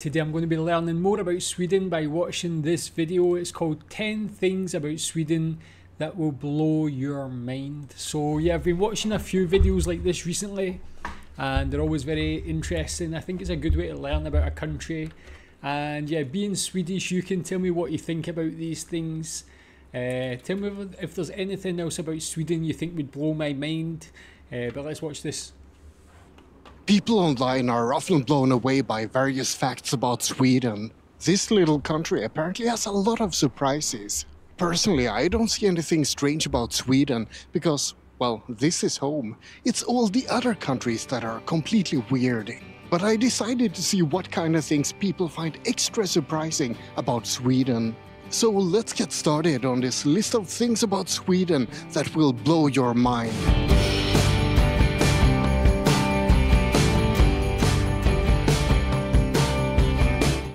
Today I'm going to be learning more about Sweden by watching this video. It's called 10 Things About Sweden That Will Blow Your Mind. So yeah, I've been watching a few videos like this recently and they're always very interesting. I think it's a good way to learn about a country. And yeah, being Swedish, you can tell me what you think about these things. Tell me if there's anything else about Sweden you think would blow my mind. But let's watch this. People online are often blown away by various facts about Sweden. This little country apparently has a lot of surprises. Personally, I don't see anything strange about Sweden because, well, this is home. It's all the other countries that are completely weird. But I decided to see what kind of things people find extra surprising about Sweden. So let's get started on this list of things about Sweden that will blow your mind.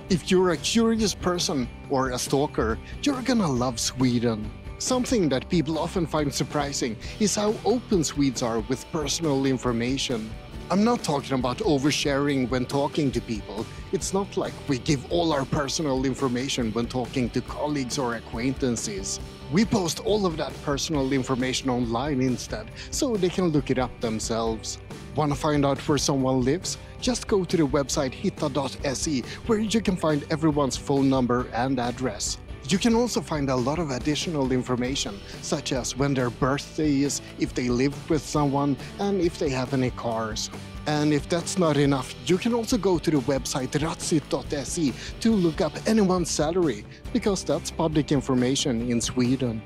If you're a curious person or a stalker, you're gonna love Sweden. Something that people often find surprising is how open Swedes are with personal information. I'm not talking about oversharing when talking to people. It's not like we give all our personal information when talking to colleagues or acquaintances. We post all of that personal information online instead, so they can look it up themselves. Want to find out where someone lives? Just go to the website hitta.se, where you can find everyone's phone number and address. You can also find a lot of additional information, such as when their birthday is, if they live with someone, and if they have any cars. And if that's not enough, you can also go to the website ratsit.se to look up anyone's salary, because that's public information in Sweden.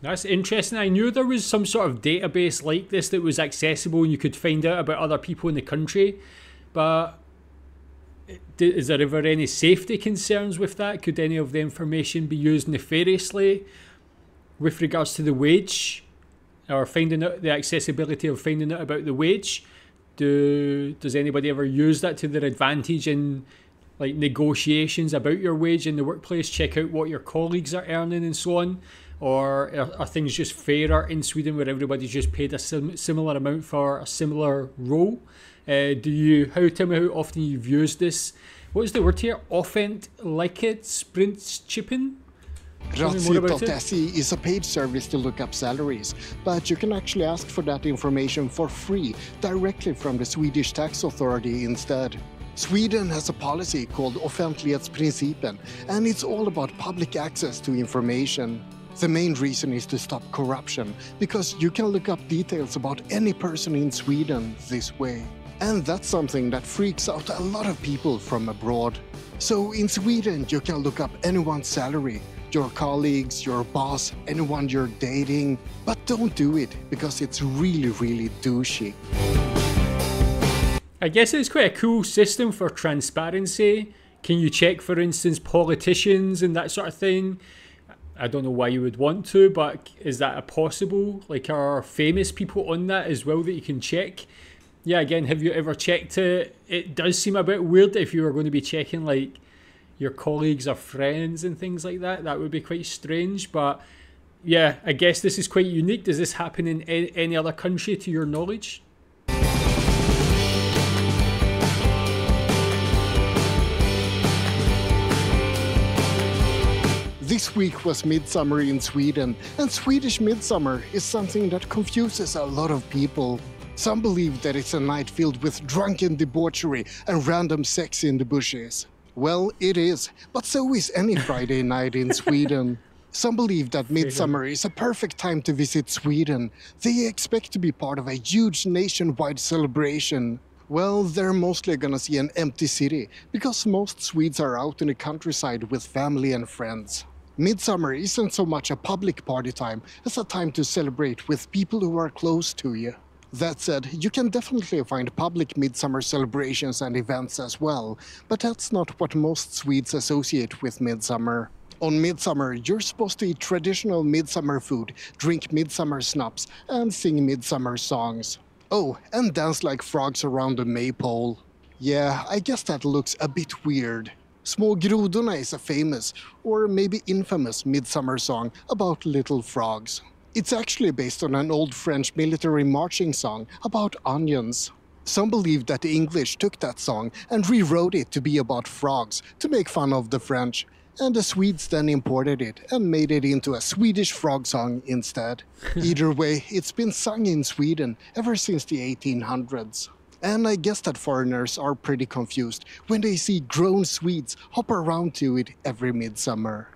That's interesting. I knew there was some sort of database like this that was accessible and you could find out about other people in the country, but is there ever any safety concerns with that? Could any of the information be used nefariously with regards to the wage or finding out the accessibility of finding out about the wage? Does anybody ever use that to their advantage in like negotiations about your wage in the workplace? Check out what your colleagues are earning and so on. Or are things just fairer in Sweden where everybody's just paid a similar amount for a similar role? Tell me how often you've used this. What is the word here? Offent liket sprintchippen? Ratsit.se is a paid service to look up salaries, but you can actually ask for that information for free directly from the Swedish tax authority instead. Sweden has a policy called offentlighetsprincipen, and it's all about public access to information. The main reason is to stop corruption, because you can look up details about any person in Sweden this way. And that's something that freaks out a lot of people from abroad. So in Sweden you can look up anyone's salary, your colleagues, your boss, anyone you're dating, but don't do it because it's really douchey. I guess it's quite a cool system for transparency. Can you check, for instance, politicians and that sort of thing? I don't know why you would want to, but is that a possible? Like, are famous people on that as well that you can check? Yeah, again, have you ever checked it? It does seem a bit weird if you were going to be checking like your colleagues or friends and things like that. That would be quite strange, but yeah, I guess this is quite unique. Does this happen in any other country to your knowledge? This week was midsummer in Sweden, and Swedish midsummer is something that confuses a lot of people. Some believe that it's a night filled with drunken debauchery and random sex in the bushes. Well, it is, but so is any Friday night in Sweden. Some believe that midsummer is a perfect time to visit Sweden. They expect to be part of a huge nationwide celebration. Well, they're mostly gonna see an empty city, because most Swedes are out in the countryside with family and friends. Midsummer isn't so much a public party time as a time to celebrate with people who are close to you. That said, you can definitely find public midsummer celebrations and events as well, but that's not what most Swedes associate with midsummer. On midsummer, you're supposed to eat traditional midsummer food, drink midsummer schnapps, and sing midsummer songs. Oh, and dance like frogs around the maypole. Yeah, I guess that looks a bit weird. Små grodorna is a famous, or maybe infamous, midsummer song about little frogs. It's actually based on an old French military marching song about onions. Some believe that the English took that song and rewrote it to be about frogs to make fun of the French, and the Swedes then imported it and made it into a Swedish frog song instead. Either way, it's been sung in Sweden ever since the 1800s. And I guess that foreigners are pretty confused when they see grown Swedes hop around to it every midsummer.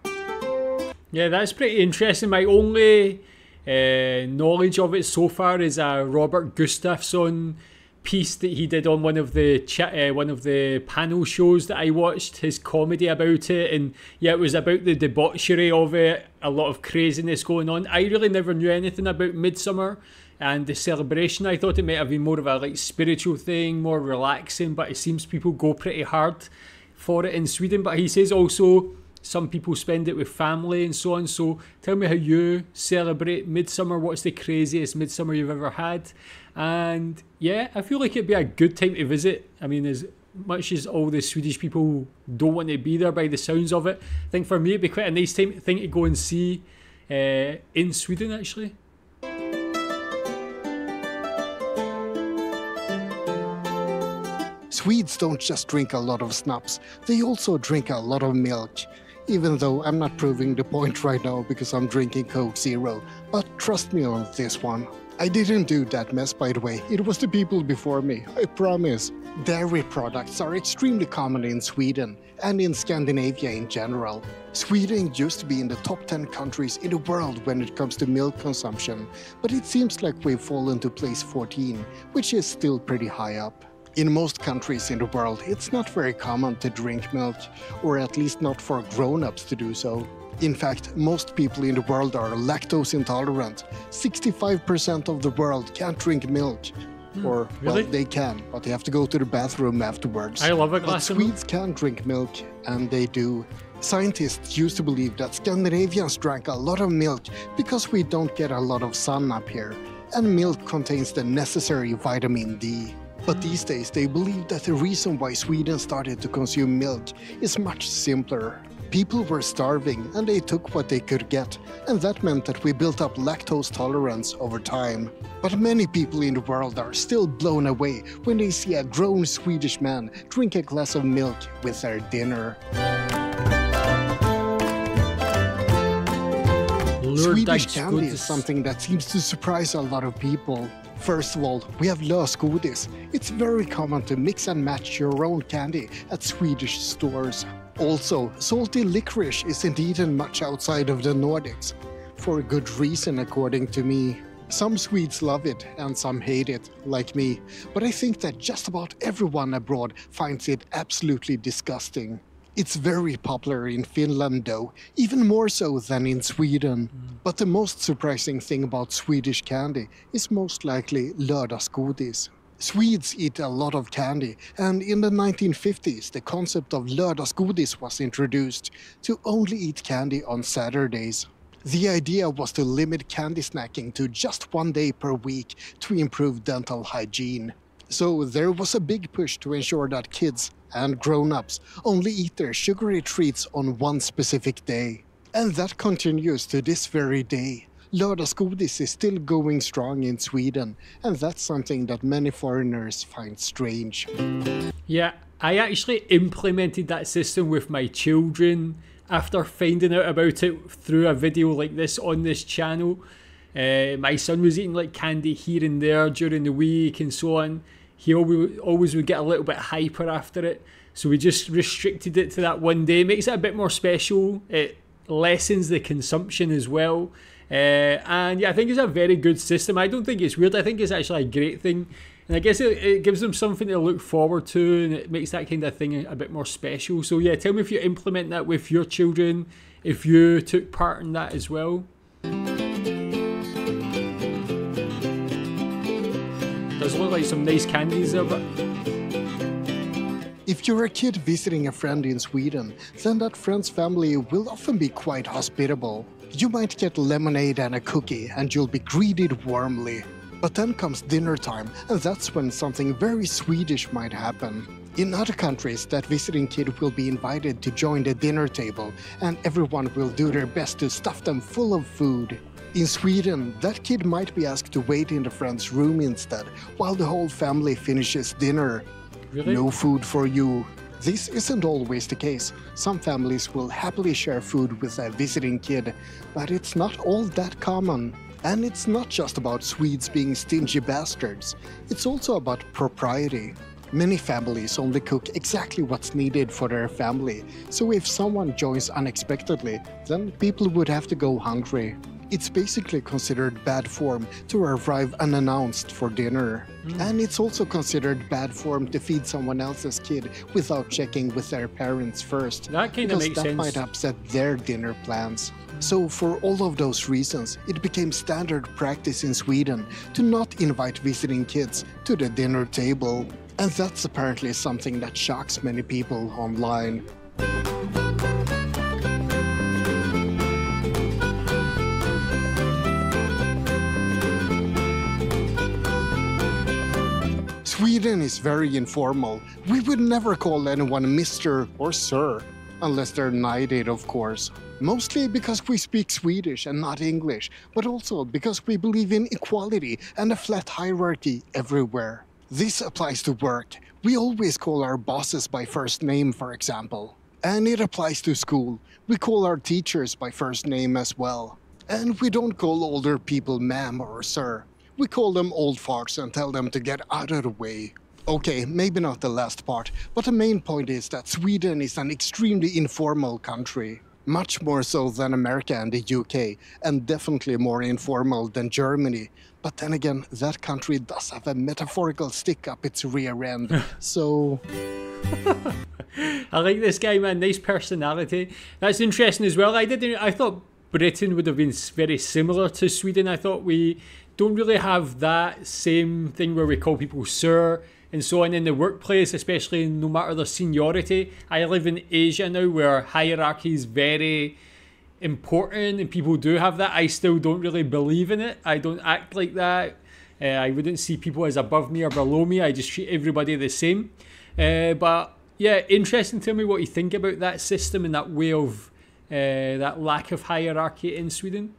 Yeah, that's pretty interesting. My only knowledge of it so far is a Robert Gustafsson piece that he did on one of the panel shows that I watched, his comedy about it, and yeah, it was about the debauchery of it, a lot of craziness going on. I really never knew anything about Midsummer and the celebration. I thought it might have been more of a like spiritual thing, more relaxing, but it seems people go pretty hard for it in Sweden. But he says also some people spend it with family and so on. So tell me how you celebrate Midsummer. What's the craziest Midsummer you've ever had? And yeah, I feel like it'd be a good time to visit. I mean, as much as all the Swedish people don't want to be there by the sounds of it, I think for me it'd be quite a nice thing to go and see in Sweden actually. Swedes don't just drink a lot of schnapps, they also drink a lot of milk. Even though I'm not proving the point right now because I'm drinking Coke Zero, but trust me on this one. I didn't do that mess, by the way, it was the people before me, I promise. Dairy products are extremely common in Sweden and in Scandinavia in general. Sweden used to be in the top 10 countries in the world when it comes to milk consumption, but it seems like we've fallen to place 14, which is still pretty high up. In most countries in the world, it's not very common to drink milk, or at least not for grown-ups to do so. In fact, most people in the world are lactose intolerant. 65% of the world can't drink milk. Or, really? Well, they can, but they have to go to the bathroom afterwards. I love a glass of milk. milk. Swedes can drink milk, and they do. Scientists used to believe that Scandinavians drank a lot of milk because we don't get a lot of sun up here, and milk contains the necessary vitamin D. But these days they believe that the reason why Sweden started to consume milk is much simpler. People were starving and they took what they could get, and that meant that we built up lactose tolerance over time. But many people in the world are still blown away when they see a grown Swedish man drink a glass of milk with their dinner. Swedish candy is something that seems to surprise a lot of people. First of all, we have lösgodis. It's very common to mix and match your own candy at Swedish stores. Also, salty licorice isn't eaten much outside of the Nordics. For a good reason, according to me. Some Swedes love it and some hate it, like me. But I think that just about everyone abroad finds it absolutely disgusting. It's very popular in Finland though, even more so than in Sweden. But the most surprising thing about Swedish candy is most likely lördagsgodis. Swedes eat a lot of candy, and in the 1950s the concept of lördagsgodis was introduced to only eat candy on Saturdays. The idea was to limit candy snacking to just 1 day per week to improve dental hygiene. So there was a big push to ensure that kids and grown-ups only eat their sugary treats on one specific day. And that continues to this very day. Lördagsgodis is still going strong in Sweden, and that's something that many foreigners find strange. Yeah, I actually implemented that system with my children after finding out about it through a video like this on this channel. My son was eating like candy here and there during the week and so on. He always would get a little bit hyper after it, so we just restricted it to that 1 day. It makes it a bit more special. It lessens the consumption as well. And yeah, I think it's a very good system. I don't think it's weird. I think it's actually a great thing. And I guess it gives them something to look forward to, and it makes that kind of thing a bit more special. So yeah, tell me if you implement that with your children, if you took part in that as well. Does look like some nice candies there, but if you're a kid visiting a friend in Sweden, then that friend's family will often be quite hospitable. You might get lemonade and a cookie, and you'll be greeted warmly. But then comes dinner time, and that's when something very Swedish might happen. In other countries, that visiting kid will be invited to join the dinner table, and everyone will do their best to stuff them full of food. In Sweden, that kid might be asked to wait in the friend's room instead, while the whole family finishes dinner. Really? No food for you. This isn't always the case. Some families will happily share food with a visiting kid, but it's not all that common. And it's not just about Swedes being stingy bastards, it's also about propriety. Many families only cook exactly what's needed for their family, so if someone joins unexpectedly, then people would have to go hungry. It's basically considered bad form to arrive unannounced for dinner. And it's also considered bad form to feed someone else's kid without checking with their parents first. That kind of makes sense. Because that might upset their dinner plans. So for all of those reasons, it became standard practice in Sweden to not invite visiting kids to the dinner table. And that's apparently something that shocks many people online. Sweden is very informal. We would never call anyone Mr. or Sir, unless they're knighted, of course. Mostly because we speak Swedish and not English, but also because we believe in equality and a flat hierarchy everywhere. This applies to work. We always call our bosses by first name, for example. And it applies to school. We call our teachers by first name as well. And we don't call older people ma'am or sir. We call them old farts and tell them to get out of the way. Okay, maybe not the last part, but the main point is that Sweden is an extremely informal country. Much more so than America and the UK, and definitely more informal than Germany. But then again, that country does have a metaphorical stick up its rear end, so... I like this guy, man. Nice personality. That's interesting as well. I thought Britain would have been very similar to Sweden. I thought we don't really have that same thing where we call people sir and so on in the workplace, especially no matter their seniority. I live in Asia now where hierarchy is very important and people do have that. I still don't really believe in it. I don't act like that. I wouldn't see people as above me or below me. I just treat everybody the same. But yeah, interesting. Tell me what you think about that system and that way of that lack of hierarchy in Sweden.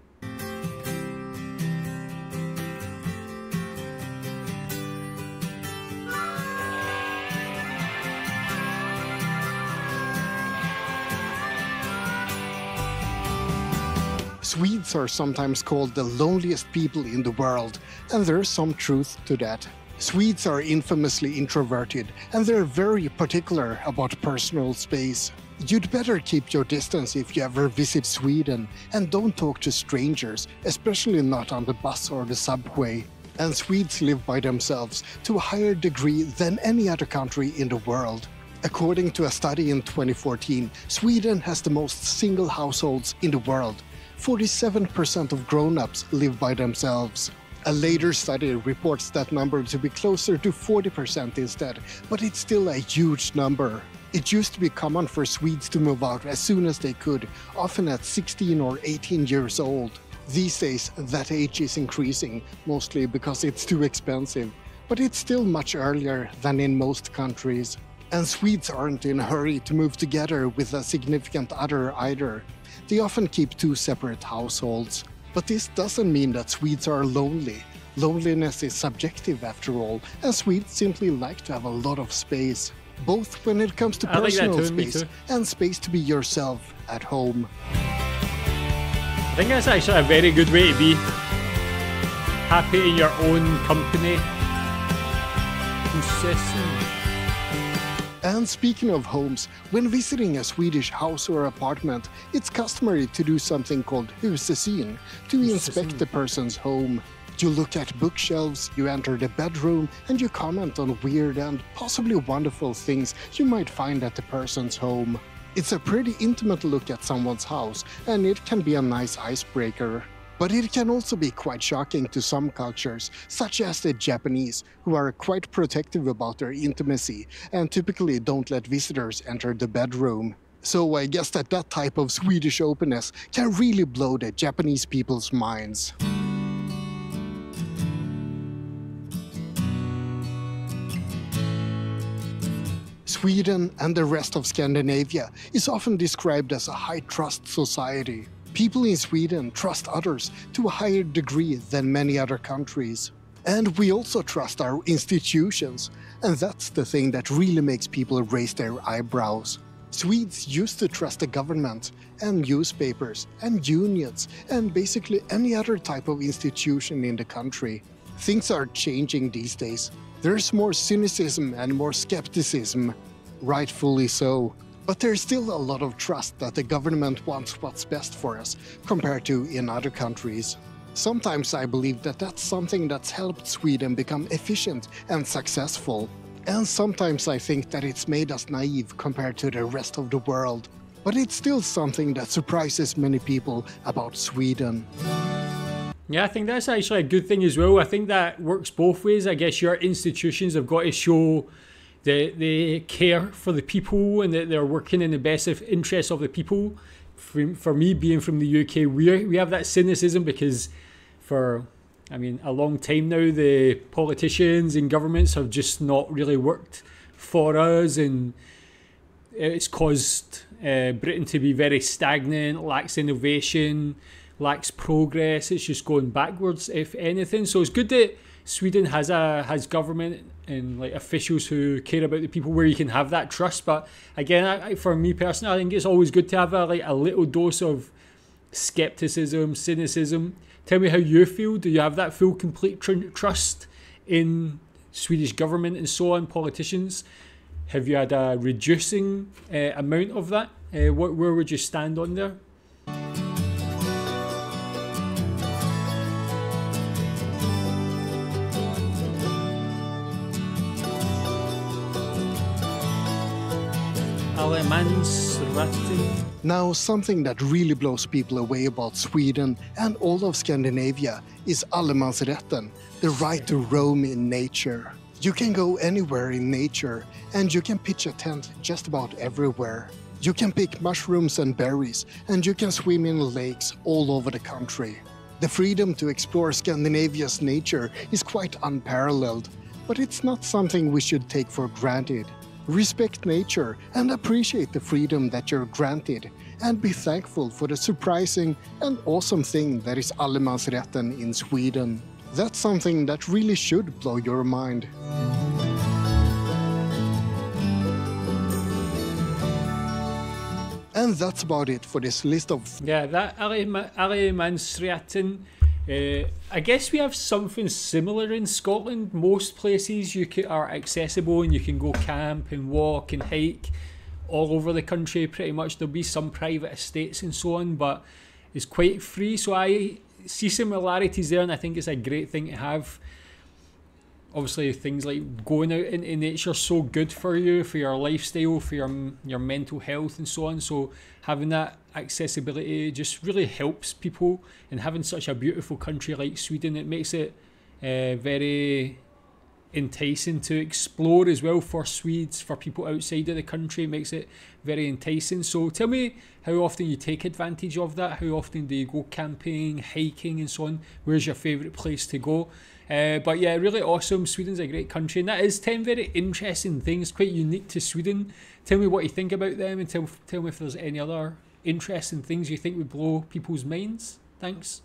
Swedes are sometimes called the loneliest people in the world, and there's some truth to that. Swedes are infamously introverted, and they're very particular about personal space. You'd better keep your distance if you ever visit Sweden, and don't talk to strangers, especially not on the bus or the subway. And Swedes live by themselves to a higher degree than any other country in the world. According to a study in 2014, Sweden has the most single households in the world. 47% of grown-ups live by themselves. A later study reports that number to be closer to 40% instead, but it's still a huge number. It used to be common for Swedes to move out as soon as they could, often at 16 or 18 years old. These days, that age is increasing, mostly because it's too expensive, but it's still much earlier than in most countries. And Swedes aren't in a hurry to move together with a significant other either. They often keep two separate households. But this doesn't mean that Swedes are lonely. Loneliness is subjective after all, and Swedes simply like to have a lot of space. Both when it comes to personal space and space to be yourself at home. I think that's actually a very good way to be. Happy in your own company. Consistent. And speaking of homes, when visiting a Swedish house or apartment, it's customary to do something called husesyn, to inspect the person's home. You look at bookshelves, you enter the bedroom, and you comment on weird and possibly wonderful things you might find at the person's home. It's a pretty intimate look at someone's house, and it can be a nice icebreaker. But it can also be quite shocking to some cultures, such as the Japanese, who are quite protective about their intimacy and typically don't let visitors enter the bedroom. So I guess that type of Swedish openness can really blow the Japanese people's minds. Sweden and the rest of Scandinavia is often described as a high-trust society. People in Sweden trust others to a higher degree than many other countries. And we also trust our institutions, and that's the thing that really makes people raise their eyebrows. Swedes used to trust the government, and newspapers, and unions, and basically any other type of institution in the country. Things are changing these days. There's more cynicism and more skepticism, rightfully so. But there's still a lot of trust that the government wants what's best for us, compared to in other countries. Sometimes I believe that that's something that's helped Sweden become efficient and successful. And sometimes I think that it's made us naive compared to the rest of the world. But it's still something that surprises many people about Sweden. Yeah, I think that's actually a good thing as well. I think that works both ways. I guess your institutions have got to show that they care for the people and that they're working in the best interests of the people. For me, being from the UK, we have that cynicism because for, a long time now, the politicians and governments have just not really worked for us, and it's caused Britain to be very stagnant, lacks innovation, lacks progress. It's just going backwards, if anything. So it's good that Sweden has government and like officials who care about the people, where you can have that trust. But again, for me personally, I think it's always good to have a little dose of skepticism, cynicism. Tell me how you feel. Do you have that full, complete trust in Swedish government and so on, politicians? Have you had a reducing amount of that? Where would you stand on there? Now, something that really blows people away about Sweden and all of Scandinavia is allemansrätten, the right to roam in nature. You can go anywhere in nature, and you can pitch a tent just about everywhere. You can pick mushrooms and berries, and you can swim in lakes all over the country. The freedom to explore Scandinavia's nature is quite unparalleled, but it's not something we should take for granted. Respect nature and appreciate the freedom that you're granted, and be thankful for the surprising and awesome thing that is allemansrätten in Sweden. That's something that really should blow your mind. And that's about it for this list of... Yeah, that allemansrätten. I guess we have something similar in Scotland. Most places are accessible and you can go camp and walk and hike all over the country pretty much. There'll be some private estates and so on, but it's quite free. So I see similarities there, and I think it's a great thing to have. Obviously, things like going out into nature are so good for you, for your lifestyle, for your mental health and so on. So having that accessibility just really helps people, and having such a beautiful country like Sweden, it makes it very enticing to explore as well for Swedes, for people outside of the country. It makes it very enticing. So tell me how often you take advantage of that. How often do you go camping, hiking and so on? Where's your favourite place to go? But yeah, really awesome. Sweden's a great country, and that is 10 very interesting things, quite unique to Sweden. Tell me what you think about them, and tell me if there's any other interesting things you think would blow people's minds. Thanks.